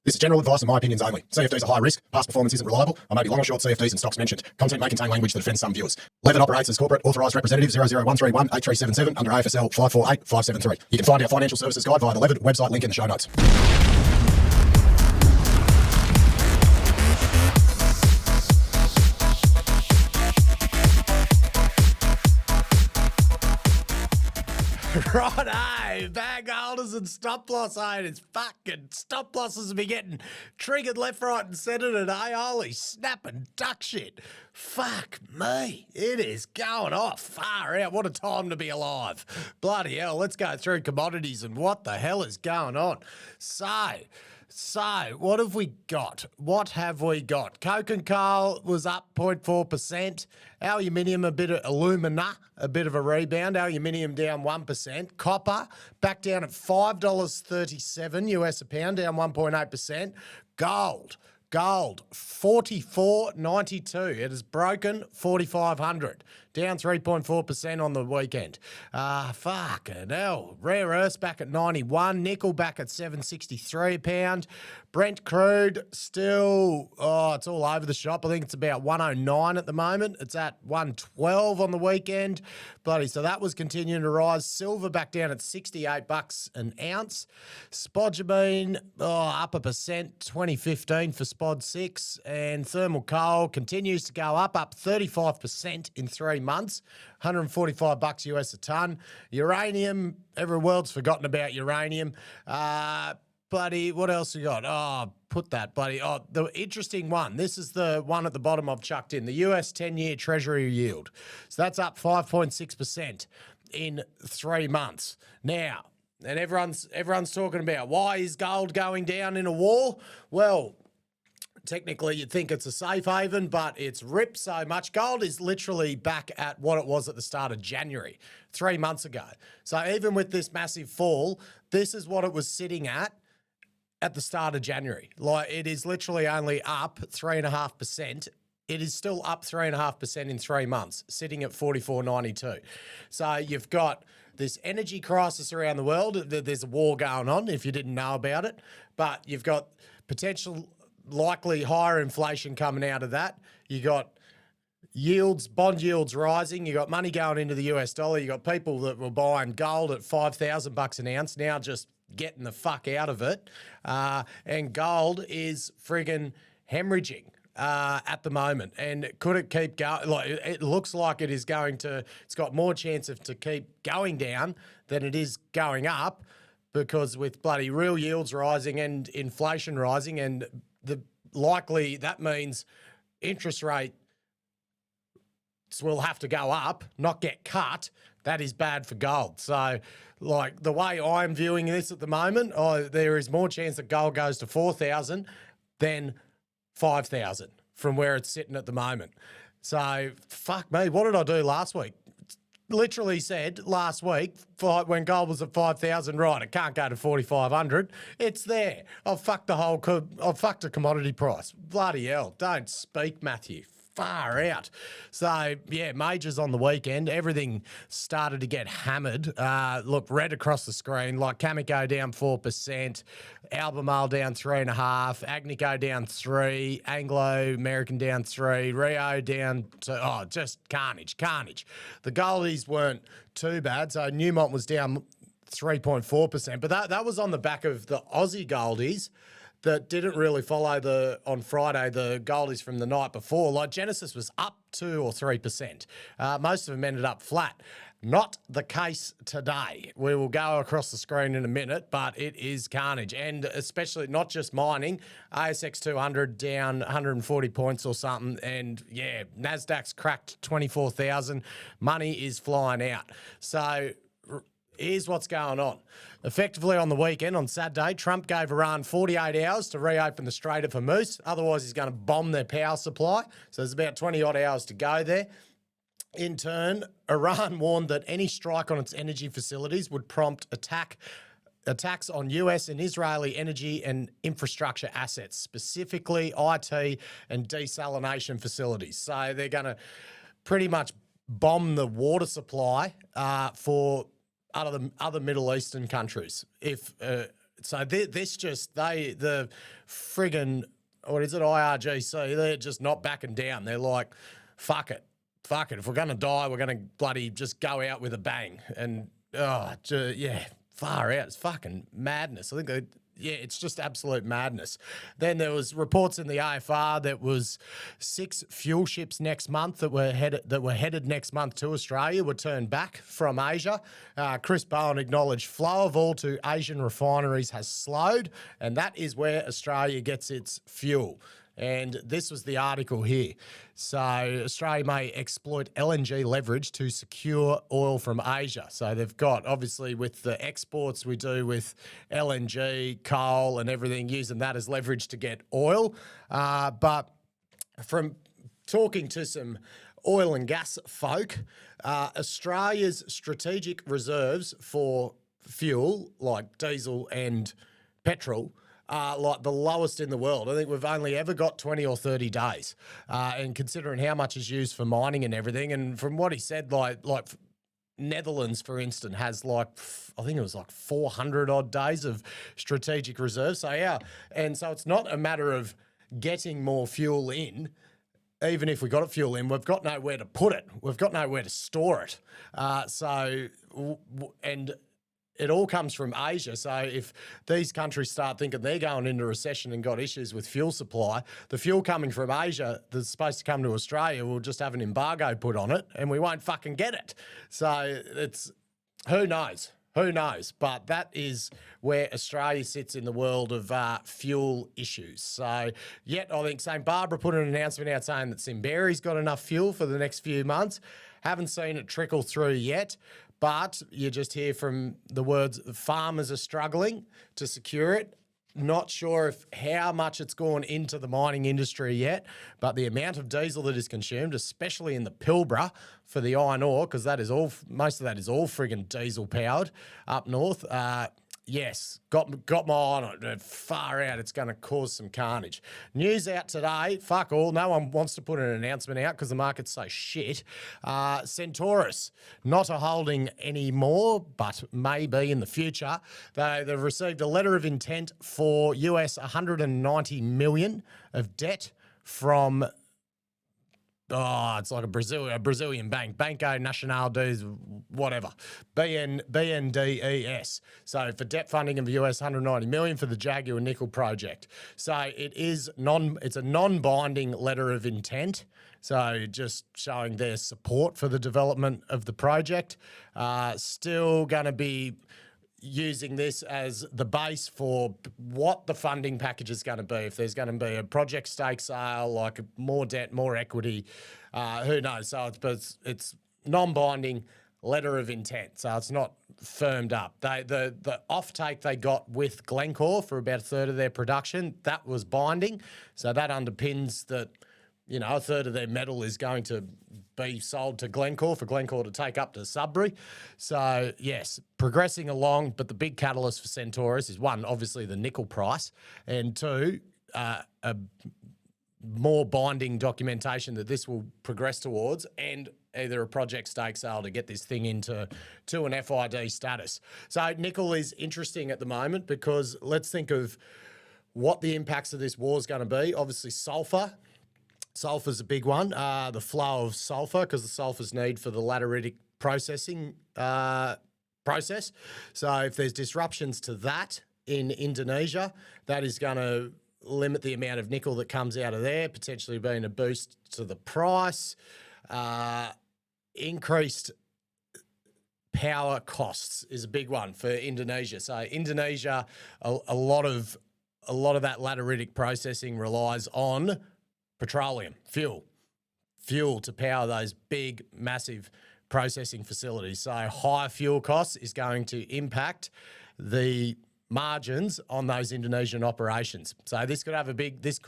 This is general advice and my opinions only. CFDs are high risk, past performance isn't reliable, I may be long or short CFDs and stocks mentioned. Content may contain language that offends some viewers. LEVRD operates as corporate authorised representative 001318377 under AFSL 548573. You can find our financial services guide via the LEVRD website link in the show notes. Righto, bag holders and stop loss owners. Fucking stop losses will be getting triggered left, right, and centre today. Holy snappin' duck shit. Fuck me. It is going off. Far out. What a time to be alive. Bloody hell. Let's go through commodities and what the hell is going on. So, what have we got? What have we got? Coke and coal was up 0.4%. Aluminium, a bit of a rebound. Aluminium down 1%. Copper back down at $5.37 US a pound, down 1.8%. Gold 44.92. It has broken 4,500. Down 3.4% on the weekend. Fucking hell. Rare earths back at 91. Nickel back at 763 a pound. Brent crude still, it's all over the shop. I think it's about 109 at the moment. It's at 112 on the weekend. Bloody, so that was continuing to rise. Silver back down at $68 an ounce. Spodumene, up 1%, 2015 for Spod 6. And thermal coal continues to go up 35% in 3 months. $145 US a ton. Uranium, every world's forgotten about uranium. Bloody, what else we got? The interesting one. This is the one at the bottom I've chucked in. The US 10-year Treasury yield. So that's up 5.6% in 3 months. Now, and everyone's talking about why is gold going down in a war? Well, technically, you'd think it's a safe haven, but it's ripped so much. Gold is literally back at what it was at the start of January, 3 months ago. So even with this massive fall, this is what it was sitting at the start of January. Like, it is literally only up 3.5%. It is still up 3.5% in 3 months, sitting at 44.92. So you've got this energy crisis around the world. There's a war going on, if you didn't know about it. But you've got potential likely higher inflation coming out of that. You got yields, bond yields rising. You got money going into the US dollar. You got people that were buying gold at $5,000 an ounce now just getting the fuck out of it. And gold is friggin' hemorrhaging at the moment. And could it keep going? Like, it looks like it is going to. It's got more chance of to keep going down than it is going up, because with bloody real yields rising and inflation rising, and that means interest rates will have to go up, not get cut. That is bad for gold. So, like, the way I'm viewing this at the moment, there is more chance that gold goes to 4,000 than 5,000 from where it's sitting at the moment. So, fuck me. What did I do last week? Literally said last week, when gold was at 5,000, right, it can't go to 4,500. It's there. I've fucked the commodity price. Bloody hell. Don't speak, Matthew. Far out. So, yeah, majors on the weekend. Everything started to get hammered. Look, red across the screen, like Cameco down 4%, Albemarle down 3.5%, Agnico down 3%, Anglo-American down 3%, Rio down to, just carnage. The goldies weren't too bad. So Newmont was down 3.4%, but that was on the back of the Aussie goldies that didn't really follow on Friday, the goldies from the night before. Like Genesis was up 2 or 3%. Most of them ended up flat. Not the case today. We will go across the screen in a minute, but it is carnage. And especially not just mining, ASX 200 down 140 points or something. And yeah, NASDAQ's cracked 24,000. Money is flying out. So here's what's going on. Effectively on the weekend, on Saturday, Trump gave Iran 48 hours to reopen the Strait of Hormuz. Otherwise, he's going to bomb their power supply. So there's about 20-odd hours to go there. In turn, Iran warned that any strike on its energy facilities would prompt attacks on US and Israeli energy and infrastructure assets, specifically IT and desalination facilities. So they're going to pretty much bomb the water supply for other Middle Eastern countries. So the friggin', what is it, IRGC, they're just not backing down. They're like, fuck it. If we're going to die, we're going to bloody just go out with a bang. And, far out. It's fucking madness. I think it's just absolute madness. Then there was reports in the AFR that was 6 fuel ships next month that were headed next month to Australia were turned back from Asia. Chris Bowen acknowledged flow of oil to Asian refineries has slowed, and that is where Australia gets its fuel. And this was the article here. So Australia may exploit LNG leverage to secure oil from Asia. So they've got, obviously, with the exports we do with LNG, coal and everything, using that as leverage to get oil. But from talking to some oil and gas folk, Australia's strategic reserves for fuel, like diesel and petrol, like the lowest in the world. I think we've only ever got 20 or 30 days. And considering how much is used for mining and everything, and from what he said, like Netherlands, for instance, has I think it was 400 odd days of strategic reserves. So and so it's not a matter of getting more fuel in. Even if we got fuel in, we've got nowhere to put it. We've got nowhere to store it. And it all comes from Asia. So if these countries start thinking they're going into recession and got issues with fuel supply, the fuel coming from Asia that's supposed to come to Australia will just have an embargo put on it and we won't fucking get it. So it's, who knows? Who knows? But that is where Australia sits in the world of fuel issues. So, yet I think St. Barbara put an announcement out saying that Simberi's got enough fuel for the next few months. Haven't seen it trickle through yet. But you just hear from the words, the farmers are struggling to secure it. Not sure how much it's gone into the mining industry yet, but the amount of diesel that is consumed, especially in the Pilbara for the iron ore, because most of that is all friggin' diesel powered up north. Yes, got my eye on it. Far out, it's going to cause some carnage. News out today, fuck all. No one wants to put an announcement out because the market's so shit. Centaurus, not a holding anymore, but maybe in the future. They've received a letter of intent for US $190 million of debt from... it's like a Brazilian bank, Banco Nacional dos whatever, BNDES. So for debt funding of US $190 million for the Jaguar nickel project. So it's a non-binding letter of intent. So just showing their support for the development of the project. Still going to be using this as the base for what the funding package is going to be. If there's going to be a project stake sale, like more debt, more equity, who knows? So it's non-binding letter of intent. So it's not firmed up. The offtake they got with Glencore for about a third of their production, that was binding. So that underpins that, a third of their metal is going to be sold to Glencore for Glencore to take up to Sudbury. So, yes, progressing along, but the big catalyst for Centaurus is, one, obviously the nickel price, and two, a more binding documentation that this will progress towards, and either a project stake sale to get this thing into an FID status. So nickel is interesting at the moment because let's think of what the impacts of this war is going to be. Obviously, sulfur. Sulfur's a big one, the flow of sulfur, because the sulfur's need for the lateritic processing process. So if there's disruptions to that in Indonesia, that is going to limit the amount of nickel that comes out of there, potentially being a boost to the price. Increased power costs is a big one for Indonesia. So Indonesia, a lot of that lateritic processing relies on petroleum, fuel to power those big, massive processing facilities. So higher fuel costs is going to impact the margins on those Indonesian operations. So this could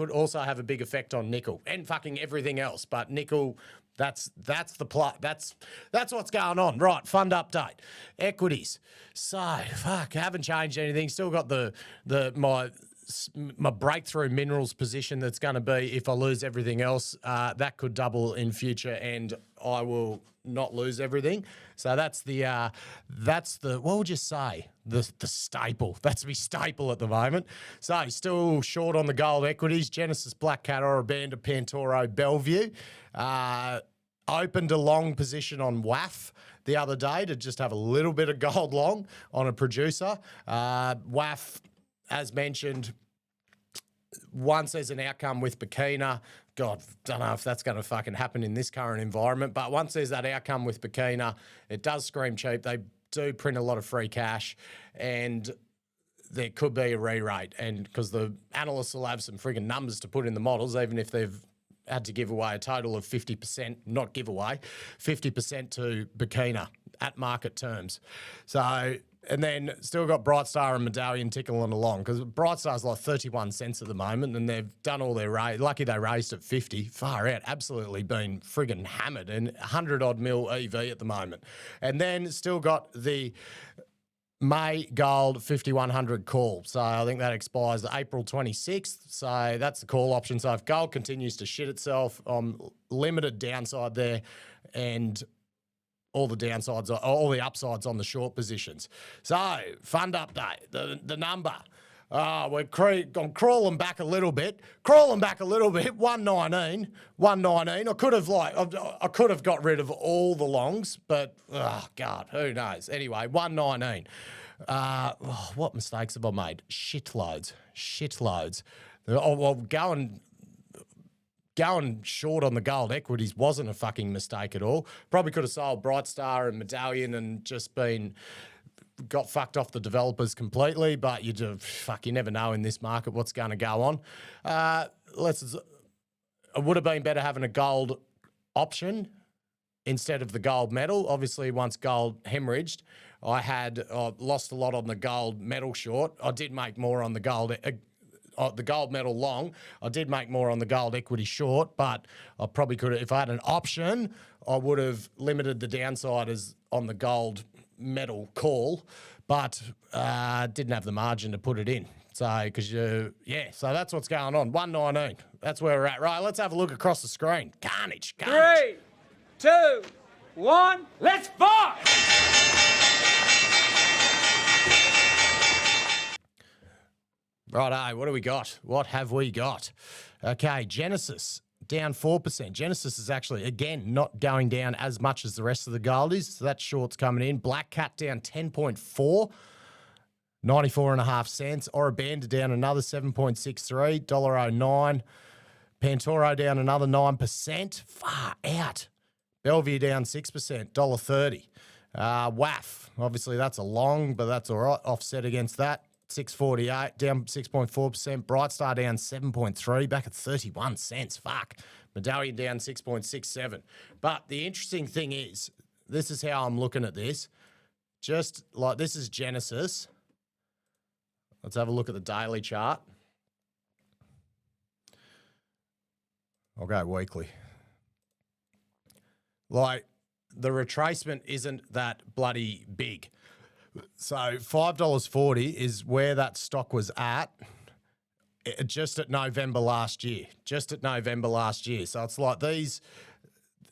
also have a big effect on nickel and fucking everything else. But nickel, that's the plot. That's what's going on. Right, fund update. Equities. So haven't changed anything. Still got my my breakthrough minerals position that's going to be, if I lose everything else, that could double in future, and I will not lose everything. So that's the what would you say, the staple. That's my staple at the moment. So still short on the gold equities. Genesis, Black Cat, Orabanda, Pantoro, Bellevue. Opened a long position on WAF the other day to just have a little bit of gold long on a producer. WAF, as mentioned, once there's an outcome with Burkina, God, don't know if that's going to fucking happen in this current environment, but once there's that outcome with Burkina, it does scream cheap. They do print a lot of free cash, and there could be a re-rate, and because the analysts will have some frigging numbers to put in the models, even if they've had to give away a total of 50%, not give away, 50% to Burkina at market terms. So, and then still got Brightstar and Medallion tickling along, because Brightstar's like 31 cents at the moment, and they've done all their raise. Lucky they raised at 50. Far out, absolutely been friggin' hammered, and 100 odd mil EV at the moment. And then still got the May Gold 5100 call. So I think that expires April 26th. So that's the call option. So if gold continues to shit itself, limited downside there, and all the downsides, all the upsides on the short positions. So fund update, the number. I'm crawling back a little bit. 119. I could have got rid of all the longs, but oh God, who knows? Anyway, 119. What mistakes have I made? Shitloads. Oh, well, going short on the gold equities wasn't a fucking mistake at all. Probably could have sold Brightstar and Medallion and just got fucked off the developers completely, but you never know in this market what's going to go on. It would have been better having a gold option instead of the gold metal. Obviously, once gold hemorrhaged, I lost a lot on the gold metal short. I did make more on the gold metal long. I did make more on the gold equity short, but I probably could have, if I had an option, I would have limited the downside as on the gold metal call, but didn't have the margin to put it in. So, so that's what's going on. 119. That's where we're at. Right, let's have a look across the screen. Carnage. 3, 2, 1, let's fuck! Righto, what do we got? What have we got? Okay, Genesis down 4%. Genesis is actually, again, not going down as much as the rest of the gold is, so that short's coming in. Black Cat down 10.4, 94.5 cents. Orabanda down another 7.63, $1.09. Pantoro down another 9%. Far out. Bellevue down 6%, $1.30. WAF, obviously that's a long, but that's all right. Offset against that. 648, down 6.4%. Brightstar down 7.3, back at 31 cents. Fuck. Medallion down 6.67. But the interesting thing is, this is how I'm looking at this. Just like this is Genesis. Let's have a look at the daily chart. I'll go weekly. Like, the retracement isn't that bloody big. So $5.40 is where that stock was at just at November last year. So it's like these,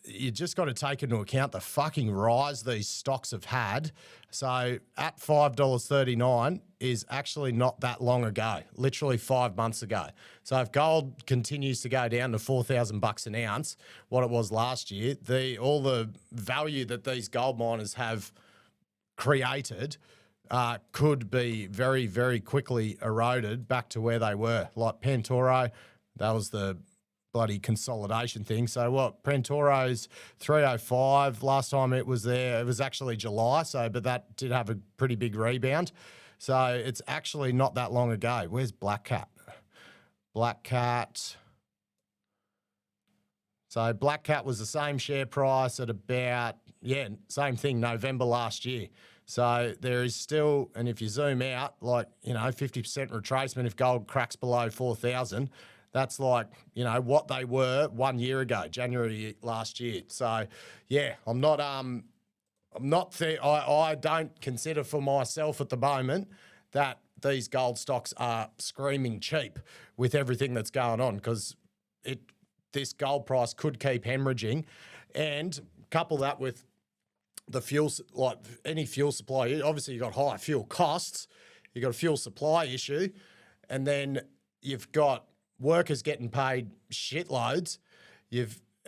you just got to take into account the fucking rise these stocks have had. So at $5.39 is actually not that long ago, literally 5 months ago. So if gold continues to go down to $4,000 an ounce, what it was last year, all the value that these gold miners have created could be very, very quickly eroded back to where they were. Like Pantoro, that was the bloody consolidation thing. So what, Pantoro's 305, last time it was there, it was actually July, but that did have a pretty big rebound. So it's actually not that long ago. Where's Black Cat? Black Cat. So Black Cat was the same share price at about, same thing, November last year. So there is still, and if you zoom out, 50% retracement if gold cracks below 4,000, that's like, what they were 1 year ago, January last year. So, I don't consider for myself at the moment that these gold stocks are screaming cheap with everything that's going on, because this gold price could keep hemorrhaging, and couple that with the fuel, like any fuel supply. Obviously, you've got high fuel costs, you've got a fuel supply issue, and then you've got workers getting paid shitloads.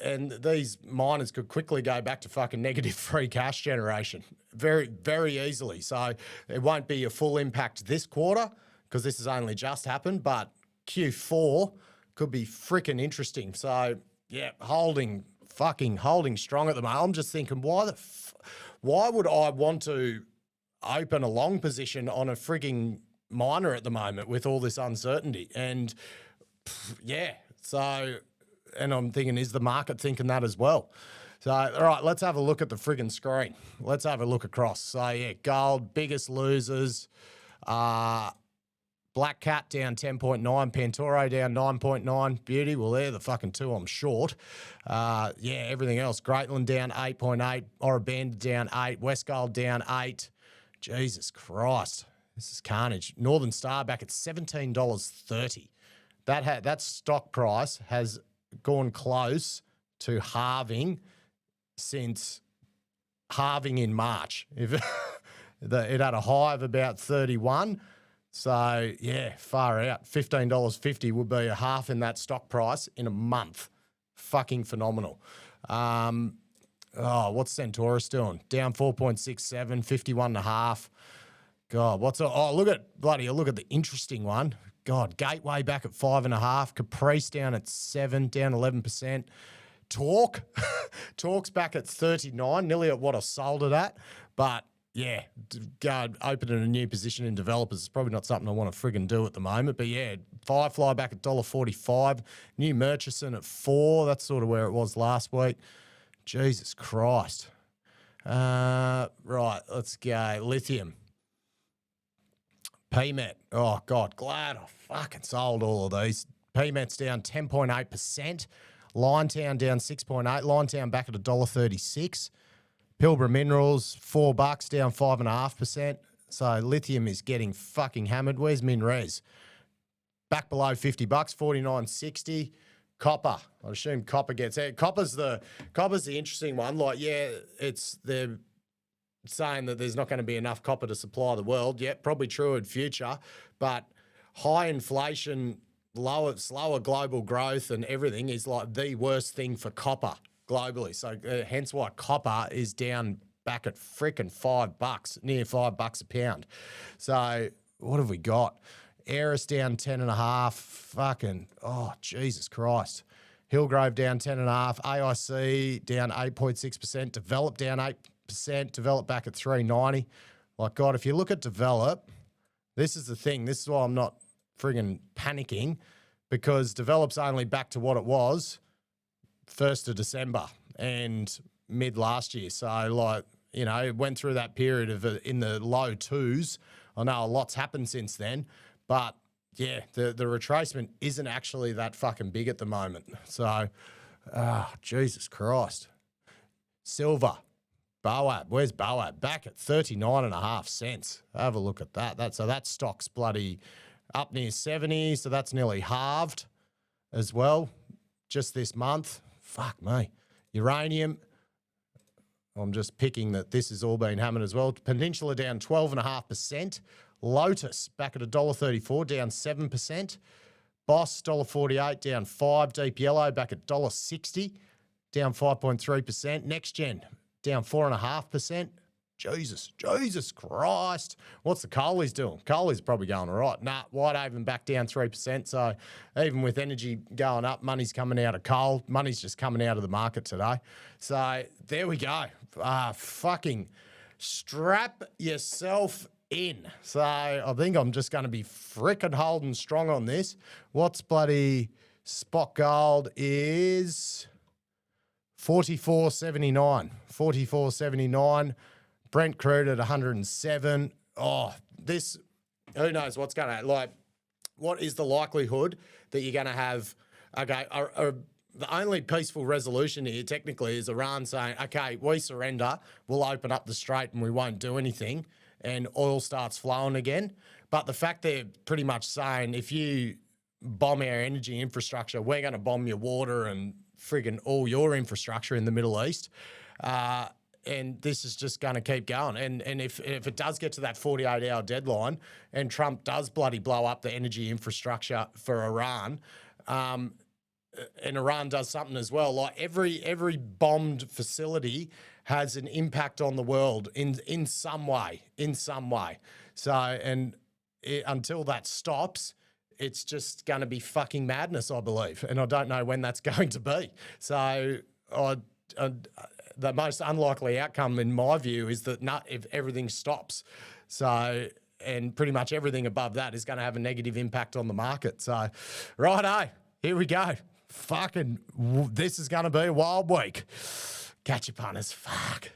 And these miners could quickly go back to fucking negative free cash generation very, very easily. So it won't be a full impact this quarter because this has only just happened, but Q4 could be freaking interesting. So yeah, holding strong at the moment. I'm just thinking, why would I want to open a long position on a frigging miner at the moment with all this uncertainty? And yeah, so, and I'm thinking, is the market thinking that as well? So, all right, let's have a look at the friggin' screen. Let's have a look across. So, yeah, gold, biggest losers. Black Cat down 10.9, Pantoro down 9.9. Beauty, well, they're the fucking two I'm short. Yeah, everything else. Greatland down 8.8, Orabanda down 8, Westgold down 8. Jesus Christ, this is carnage. Northern Star back at $17.30. That stock price has gone close to halving since halving in March. It had a high of about 31. So, yeah, far out. $15.50 would be a half in that stock price in a month. Fucking phenomenal. What's Centaurus doing? Down 4.67, 51.5. God, look at the interesting one. God, Gateway back at 5.5, Caprice down at 7, down 11%. Talk's back at 39, nearly at what I sold it at. But yeah, go opening a new position in developers is probably not something I want to friggin' do at the moment. But yeah, Firefly back at $1.45, New Murchison at 4. That's sort of where it was last week. Jesus Christ. Right, let's go. Lithium. PMET. Oh, God, glad I fucking sold all of these. PMET's down 10.8%. Linetown down 6.8. Linetown back at $1.36. Pilbara Minerals, $4, down 5.5%. So lithium is getting fucking hammered. Where's MinRes? Back below $50, 49.60. Copper. I assume copper gets out. Copper's the interesting one. Like, yeah, they're saying that there's not going to be enough copper to supply the world. Yeah, probably true in future, but high inflation, slower global growth and everything is like the worst thing for copper globally. So hence why copper is down back at frickin' $5, near $5 a pound. So what have we got? Aeris down 10.5. Fucking, oh, Jesus Christ. Hillgrove down 10.5. AIC down 8.6%. Develop down 8%. Develop back at 390. Like, God, if you look at Develop, this is the thing. This is why I'm not friggin' panicking, because Develop's only back to what it was 1st of December and mid last year. So, like, you know, it went through that period of in the low twos. I know a lot's happened since then, but yeah, the retracement isn't actually that fucking big at the moment. So, Jesus Christ. Silver. Boab. Where's Boab? Back at 39.5 cents. Have a look at that. So that stock's bloody up near 70. So that's nearly halved as well just this month. Fuck me. Uranium. I'm just picking that this has all been hammered as well. Peninsula down 12.5%. Lotus back at $1.34, down 7%. Boss $1.48, down 5. Deep Yellow back at $1.60, down 5.3%. Next Gen down 4.5%. Jesus Christ. What's the Coalies doing? Coalies probably going all right. Nah, Whitehaven back down 3%. So even with energy going up, money's coming out of coal. Money's just coming out of the market today. So there we go. Fucking strap yourself in. So I think I'm just going to be frickin' holding strong on this. What's bloody spot gold is $44.79. $44.79. Brent crude at 107. Oh, this, who knows what's going to, like, what is the likelihood that you're going to have, okay, the only peaceful resolution here technically is Iran saying, okay, we surrender, we'll open up the strait and we won't do anything. and oil starts flowing again. But the fact they're pretty much saying if you bomb our energy infrastructure, we're going to bomb your water and friggin' all your infrastructure in the Middle East. And this is just going to keep going. And if it does get to that 48-hour deadline and Trump does bloody blow up the energy infrastructure for Iran, and Iran does something as well, like every bombed facility has an impact on the world in some way. So, until that stops, it's just going to be fucking madness, I believe. And I don't know when that's going to be. So the most unlikely outcome, in my view, is that if everything stops. So, and pretty much everything above that is going to have a negative impact on the market. So, righto, here we go. Fucking, this is going to be a wild week. Catch you, punters. Fuck.